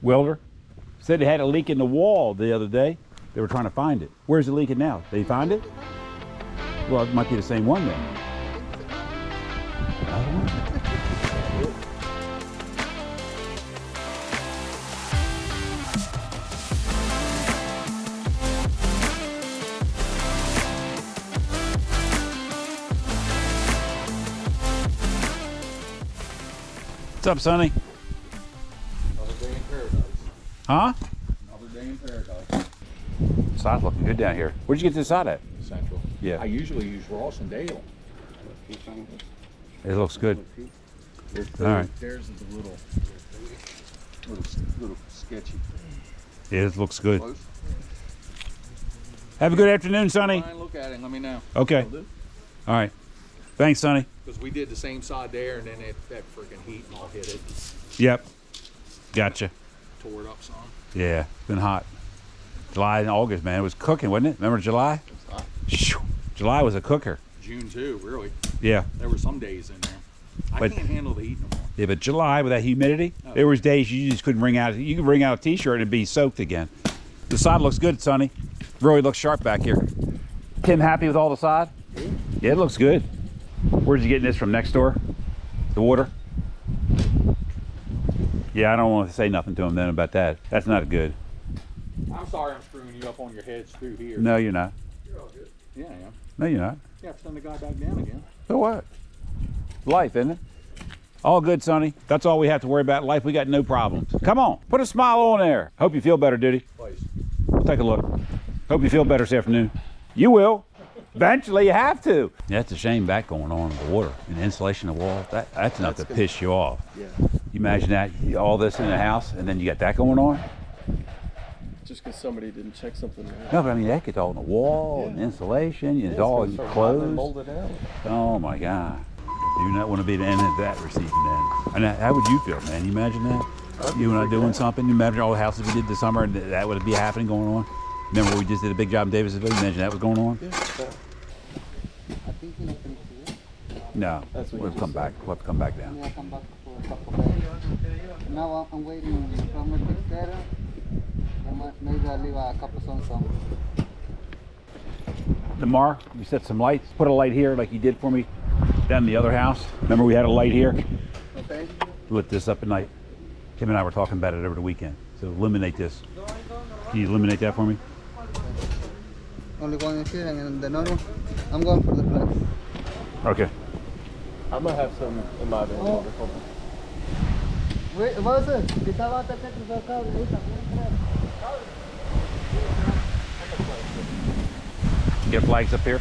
welder. Said they had a leak in the wall the other day. They were trying to find it. Where's it leaking now? Did they find it? Well, it might be the same one then. I don't know. What's up, Sonny? Another day in paradise. Huh? Another day in paradise. Sode's looking good down here. Where'd you get this sod at? Central. Yeah. I usually use Ross and Dale. It looks good. All right. Theirs is a little sketchy. It looks good. Close. Have a good afternoon, Sonny. Fine, look at it. Let me know. Okay. All right. Thanks, Sonny. Because we did the same side there, and then that freaking heat and all hit it. Yep. Gotcha. Tore it up some. Yeah, it's been hot. July and August, man, it was cooking, wasn't it? Remember July? Hot. July was a cooker. June too, really. Yeah. There were some days in there. I can't handle the heat no more. Yeah, but July with that humidity, there was days you just couldn't wring out. You could wring out a t-shirt and it'd be soaked again. The sod looks good, Sonny. Really looks sharp back here. Tim, happy with all the sod? Yeah, it looks good. Where's he getting this from? Next door? The water? Yeah, I don't want to say nothing to him then about that. That's not good. I'm sorry I'm screwing you up on your head screw here. No, you're not. You're all good. Yeah, I am. No, you're not. You have to send the guy back down again. So what? Life, isn't it? All good, Sonny. That's all we have to worry about in life. We got no problems. Come on, put a smile on there. Hope you feel better, Duty. Please. We'll take a look. Hope you feel better this afternoon. You will. Eventually, you have to. Yeah, it's a shame that going on in the water and the insulation of the wall. That's enough to piss you off. Yeah. You imagine that, all this in the house, and then you got that going on? Just because somebody didn't check something right. No, but I mean, that gets all in the wall and insulation. It's all closed. Molded out. Oh my God. You do not want to be the end of that receiving end. And how would you feel, man? You imagine that? You and I doing something? You imagine all the houses we did this summer and that would be happening, going on? Remember we just did a big job in Davisville? You imagine that was going on? Yeah. No, That's what we'll you come just back. We'll have to come back down. Yeah, come back for a couple days. Now I'm waiting. The plumber takes care. Maybe I'll leave a couple songs on. Tomorrow, you set some lights. Put a light here like you did for me down in the other house. Remember we had a light here? Okay. Lit this up at night. Tim and I were talking about it over the weekend. So eliminate this. Can you eliminate that for me? Only one is here and the other one. I'm going for the flags. Okay. I'm gonna have some in my van. Oh. Wait, what was it? Kita bata ka to ka ulit. Get flags up here.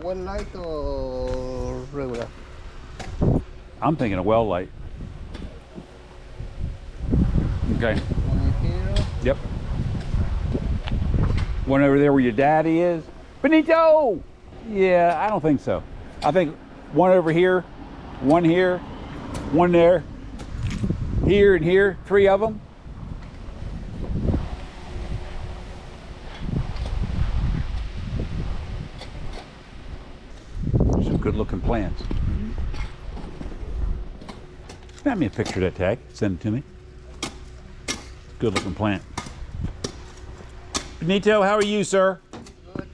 One light or regular? I'm thinking a well light. Okay. One here. Yep. One over there where your daddy is. Benito! Yeah, I don't think so. I think one over here, one there, here and here, 3 of them. Some good looking plants. Snap me a picture of that tag, send it to me. Good looking plant. Benito, how are you, sir?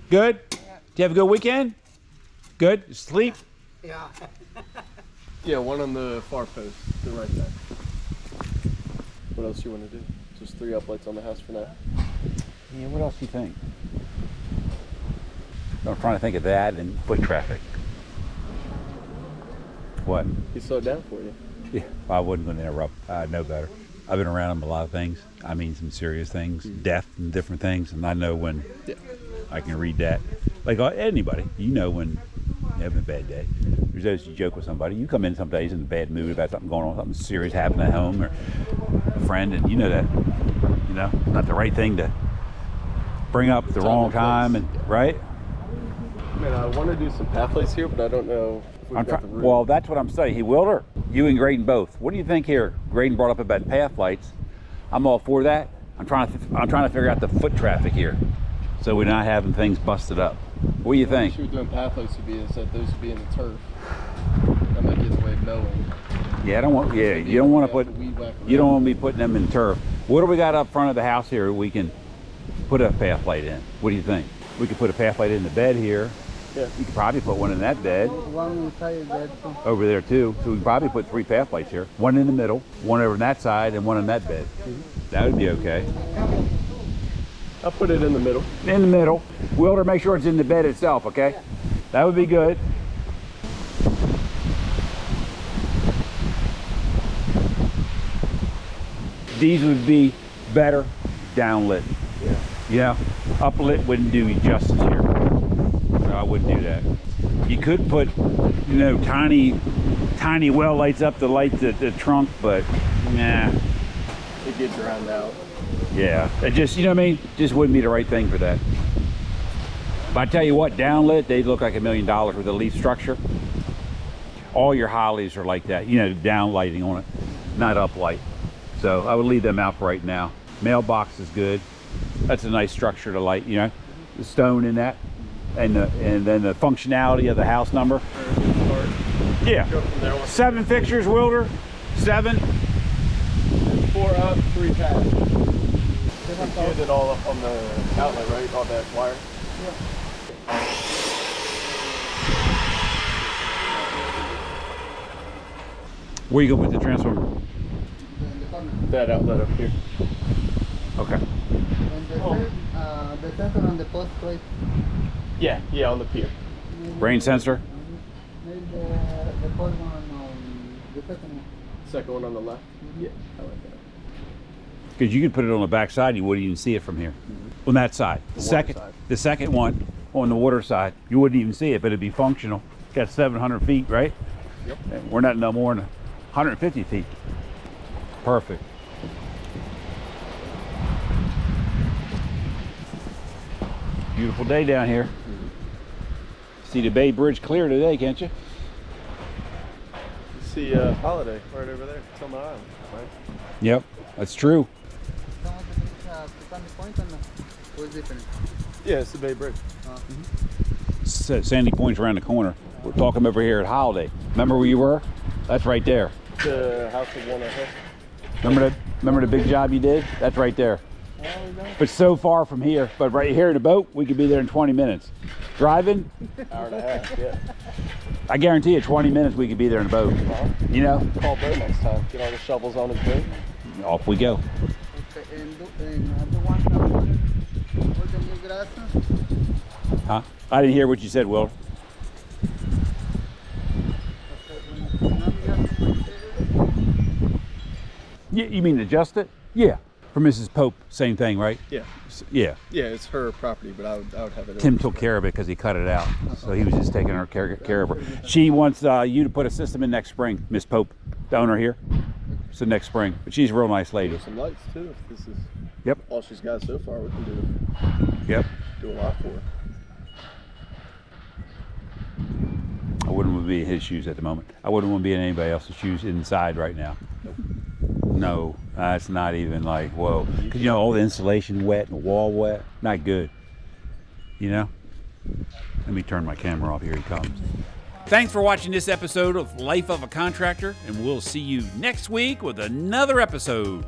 Good? Yeah. Do you have a good weekend? Good? Sleep? Yeah. Yeah, one on the far post, the right side. What else you want to do? Just 3 uplights on the house for now. Yeah, what else do you think? I'm trying to think of that and foot traffic. What? He slowed down for you. Yeah, I wasn't going to interrupt. I know better. I've been around him a lot of things. I mean, some serious things, death and different things, and I know when I can read that. Like anybody, you know when you have a bad day. There's those you joke with somebody. You come in some days in a bad mood about something going on, something serious happening at home or a friend, and you know that, you know, it's not the right thing to bring up at the wrong time, and right? I mean, I want to do some path lights here, but I don't know if we've got the room. Well, that's what I'm saying. He Wilder, you and Graydon both. What do you think here? Graydon brought up about path lights. I'm all for that. I'm trying to figure out the foot traffic here, so we're not having things busted up. What do you think? What we're doing pathways would be is that those would be in the turf. That might get in the way of mowing. Yeah, I don't want. Yeah, you don't want to put. You don't want to be putting them in turf. What do we got up front of the house here? We can put a path light in. What do you think? We could put a path light in the bed here. Yeah. You could probably put one in that bed. One inside bed. Over there too. So we could probably put 3 path lights here. One in the middle, one over on that side, and one on that bed. That would be okay. I'll put it in the middle. In the middle. Wilder, make sure it's in the bed itself, okay? That would be good. These would be better downlit. Yeah. You know, uplit wouldn't do you justice here. I wouldn't do that. You could put, you know, tiny well lights up to light the trunk, but nah. It gets drowned out. Yeah, it just, you know what I mean? Just wouldn't be the right thing for that. But I tell you what, downlit, they look like $1 million with a leaf structure. All your hollies are like that, you know, down lighting on it, not up light. So I would leave them out for right now. Mailbox is good. That's a nice structure to light, you know, the stone in that. And then the functionality of the house number. Yeah. 7 fixtures, Wilder. 7. 4 up, 3 pass. You get it all up on the outlet, right? All that wire? Yeah. Where you go with the transformer? That outlet up here. Okay. And the sensor on the post plate. Yeah, on the pier. Rain sensor? Maybe the first one on the second one. Second one on the left? Yeah, I like that. Because you could put it on the back side, you wouldn't even see it from here. On that side. The second side. The second one on the water side, you wouldn't even see it, but it'd be functional. Got 700 feet, right? Yep. And we're not no more than 150 feet. Perfect. Beautiful day down here. See the Bay Bridge clear today, can't you? You see Holiday right over there. It's on the island, right? Yep, that's true. Some of the things Sandy Point and was different. Yeah, it's the Bay Bridge. Sandy Point's around the corner. We're talking over here at Holiday. Remember where you were? That's right there. The house of Walnut Hill. Remember the big job you did? That's right there. But so far from here, but right here in the boat, we could be there in 20 minutes. Driving, Hour and a half, yeah. I guarantee you 20 minutes we could be there in the boat. You know? Call Bo next time. Get all the shovels on his boat. Off we go. Okay, and the one with the new grass. Huh? I didn't hear what you said, Will. You mean adjust it? Yeah. For Mrs. Pope, same thing, right? Yeah. Yeah. Yeah, it's her property, but I would have it. Tim took care of it because he cut it out. So he was just taking care of her. She wants you to put a system in next spring, Miss Pope, the owner here. So next spring. But she's a real nice lady. There's some lights too. If this is Yep. all she's got so far, we can Yep. do a lot for her. I wouldn't want to be in his shoes at the moment. I wouldn't want to be in anybody else's shoes inside right now. No, that's not even like, whoa. Because, you know, all the insulation wet and the wall wet. Not good. You know? Let me turn my camera off. Here he comes. Thanks for watching this episode of Life of a Contractor, and we'll see you next week with another episode.